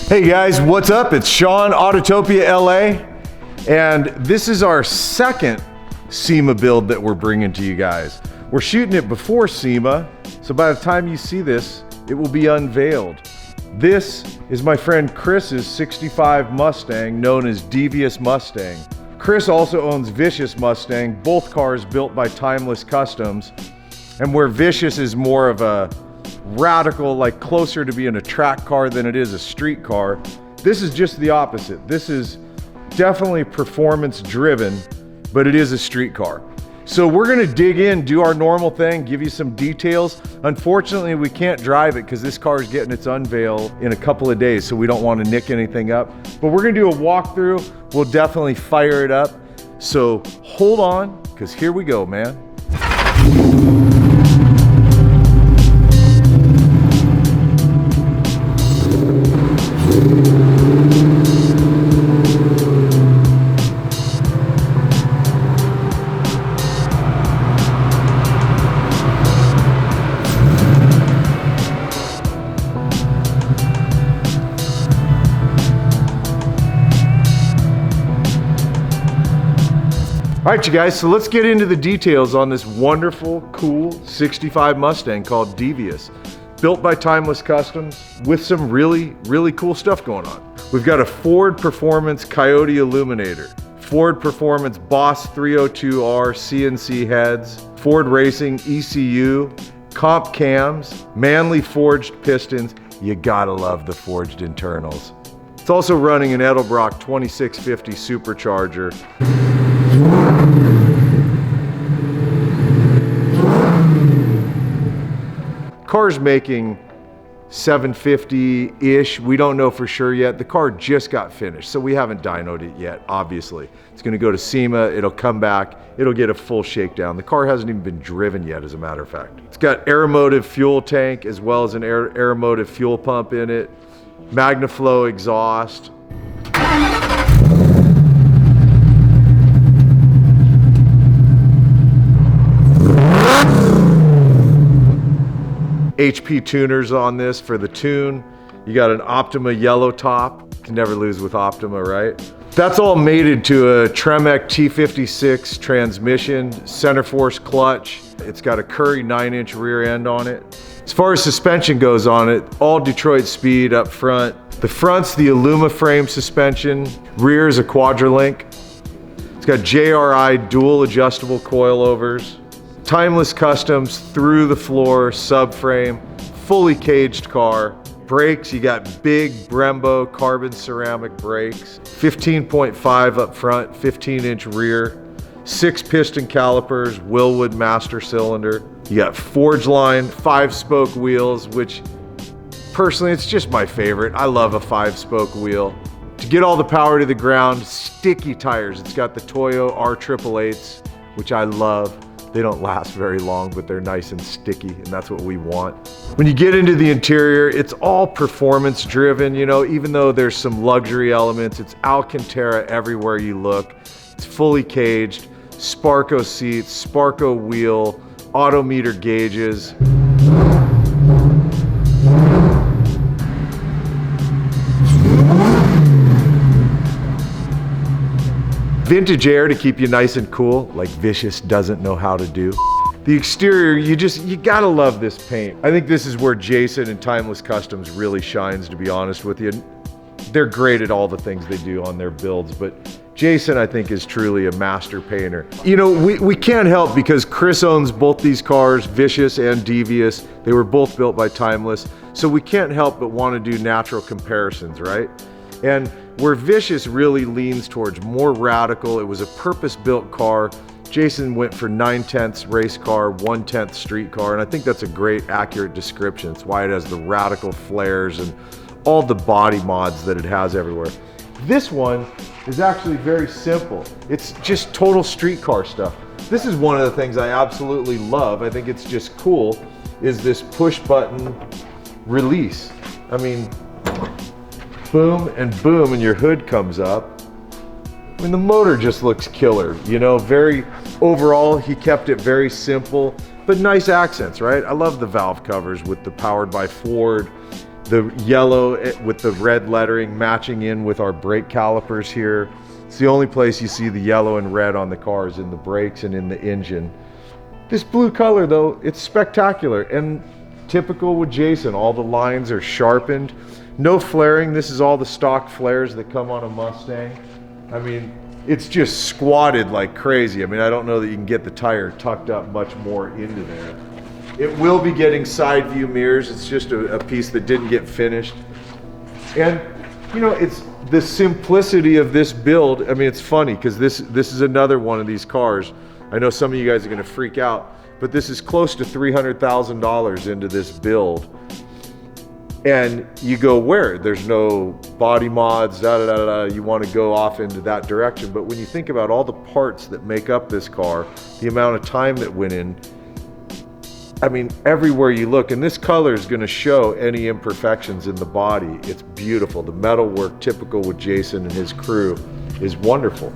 Hey guys, what's up? It's Sean, Autotopia LA, and this is our second SEMA build that we're bringing to you guys. We're shooting it before SEMA, so by the time you see this, it will be unveiled. This is my friend Chris's 65 Mustang, known as Devious Mustang. Chris also owns Vicious Mustang, both cars built by Timeless Customs, and where Vicious is more of a radical, like closer to being a track car than it is a street car, this is just the opposite. This is definitely performance driven, but it is a street car. So we're gonna dig in, do our normal thing, give you some details. Unfortunately, we can't drive it because this car is getting its unveil in a couple of days, so we don't want to nick anything up. But we're gonna do a walkthrough. We'll definitely fire it up. So hold on, because here we go, man. All right, you guys, so let's get into the details on this wonderful, cool 65 Mustang called Devious, built by Timeless Customs with some really, really cool stuff going on. We've got a Ford Performance Coyote illuminator, Ford Performance Boss 302R CNC heads, Ford Racing ECU, comp cams, Manly forged pistons. You gotta love the forged internals. It's also running an Edelbrock 2650 supercharger. Car's making 750-ish. We don't know for sure yet. The car just got finished, so we haven't dynoed it yet, obviously. It's gonna go to SEMA, it'll come back, it'll get a full shakedown. The car hasn't even been driven yet, as a matter of fact. It's got Aeromotive fuel tank as well as an Aeromotive fuel pump in it, MagnaFlow exhaust. HP tuners on this for the tune. You got an Optima yellow top. Can never lose with Optima, right? That's all mated to a Tremec T56 transmission, center force clutch. It's got a Curry 9-inch rear end on it. As far as suspension goes on it, all Detroit speed up front. The front's the Aluma frame suspension. Rear is a Quadrolink. It's got JRI dual adjustable coilovers. Timeless Customs through the floor subframe, fully caged car. Brakes, you got big Brembo carbon ceramic brakes. 15.5 up front, 15-inch rear. 6 piston calipers, Willwood master cylinder. You got forge line, 5-spoke wheels, which personally, it's just my favorite. I love a 5-spoke wheel. To get all the power to the ground, sticky tires. It's got the Toyo R888s, which I love. They don't last very long, but they're nice and sticky, and that's what we want. When you get into the interior, it's all performance driven, you know, even though there's some luxury elements. It's Alcantara everywhere you look. It's fully caged, Sparco seats, Sparco wheel, autometer gauges. Vintage air to keep you nice and cool, like Vicious doesn't know how to do. The exterior, you gotta love this paint. I think this is where Jason and Timeless Customs really shines, to be honest with you. They're great at all the things they do on their builds, but Jason, I think, is truly a master painter. You know, we can't help because Chris owns both these cars, Vicious and Devious. They were both built by Timeless, so we can't help but want to do natural comparisons, right? And where Vicious really leans towards more radical, it was a purpose-built car. Jason went for 9/10 race car, 1/10 street car, and I think that's a great, accurate description. It's why it has the radical flares and all the body mods that it has everywhere. This one is actually very simple. It's just total street car stuff. This is one of the things I absolutely love. I think it's just cool, is this push button release. I mean, boom and boom, and your hood comes up. I mean, the motor just looks killer, you know, overall, he kept it very simple, but nice accents, right? I love the valve covers with the powered by Ford. The yellow with the red lettering matching in with our brake calipers here. It's the only place you see the yellow and red on the cars, in the brakes and in the engine. This blue color though, it's spectacular and typical with Jason. All the lines are sharpened. No flaring. This is all the stock flares that come on a Mustang. I mean, it's just squatted like crazy. I mean, I don't know that you can get the tire tucked up much more into there. It will be getting side view mirrors. It's just a piece that didn't get finished. And you know, it's the simplicity of this build. I mean, it's funny because this is another one of these cars. I know some of you guys are gonna freak out, but this is close to $300,000 into this build. And you go where? There's no body mods, you want to go off into that direction. But when you think about all the parts that make up this car, the amount of time that went in, I mean, everywhere you look, and this color is going to show any imperfections in the body. It's beautiful. The metal work, typical with Jason and his crew, is wonderful.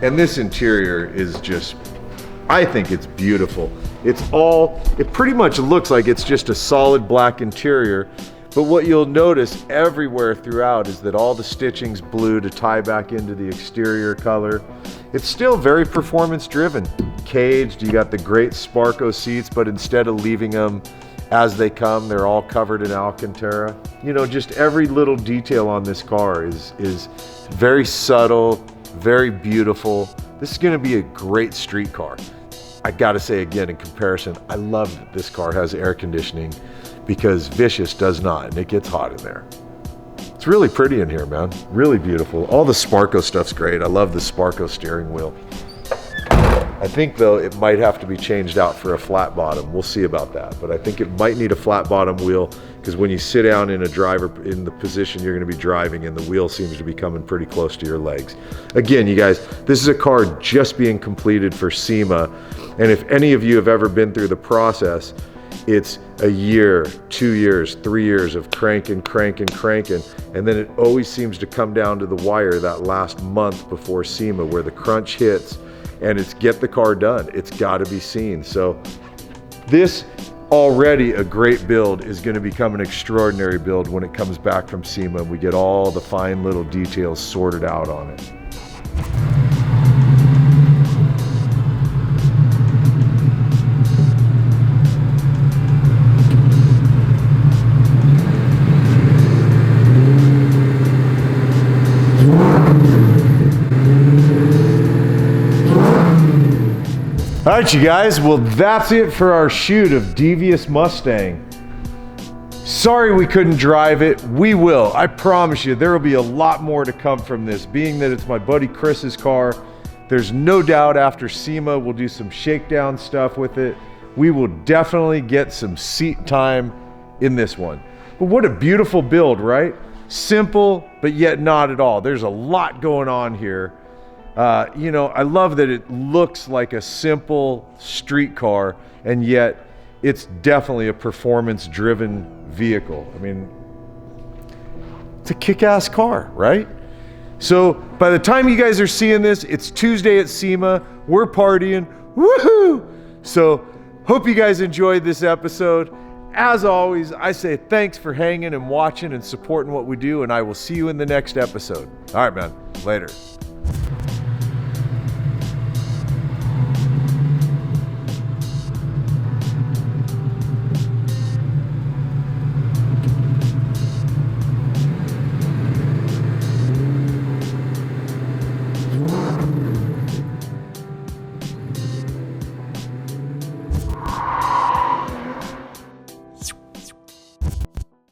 And this interior is just, I think it's beautiful. It pretty much looks like it's just a solid black interior, but what you'll notice everywhere throughout is that all the stitching's blue to tie back into the exterior color. It's still very performance driven. Caged, you got the great Sparco seats, but instead of leaving them as they come, they're all covered in Alcantara. You know, just every little detail on this car is very subtle, very beautiful. This is gonna be a great street car. I gotta say again, in comparison, I love that this car has air conditioning because Vicious does not, and it gets hot in there. It's really pretty in here, man. Really beautiful. All the Sparco stuff's great. I love the Sparco steering wheel. I think though it might have to be changed out for a flat bottom. We'll see about that, but I think it might need a flat bottom wheel because when you sit down in the position you're gonna be driving and the wheel seems to be coming pretty close to your legs. Again, you guys, this is a car just being completed for SEMA. And if any of you have ever been through the process, it's a year, 2 years, 3 years of cranking, and then it always seems to come down to the wire that last month before SEMA where the crunch hits and it's get the car done. It's gotta be seen. So this already a great build is gonna become an extraordinary build when it comes back from SEMA and we get all the fine little details sorted out on it. All right, you guys, well, that's it for our shoot of Devious Mustang. Sorry we couldn't drive it. We will. I promise you, there will be a lot more to come from this. Being that it's my buddy Chris's car, there's no doubt after SEMA, we'll do some shakedown stuff with it. We will definitely get some seat time in this one. But what a beautiful build, right? Simple, but yet not at all. There's a lot going on here. You know, I love that it looks like a simple street car, and yet it's definitely a performance-driven vehicle. I mean, it's a kick-ass car, right? So by the time you guys are seeing this, it's Tuesday at SEMA. We're partying, woohoo! So hope you guys enjoyed this episode. As always, I say thanks for hanging and watching and supporting what we do, and I will see you in the next episode. All right, man, later.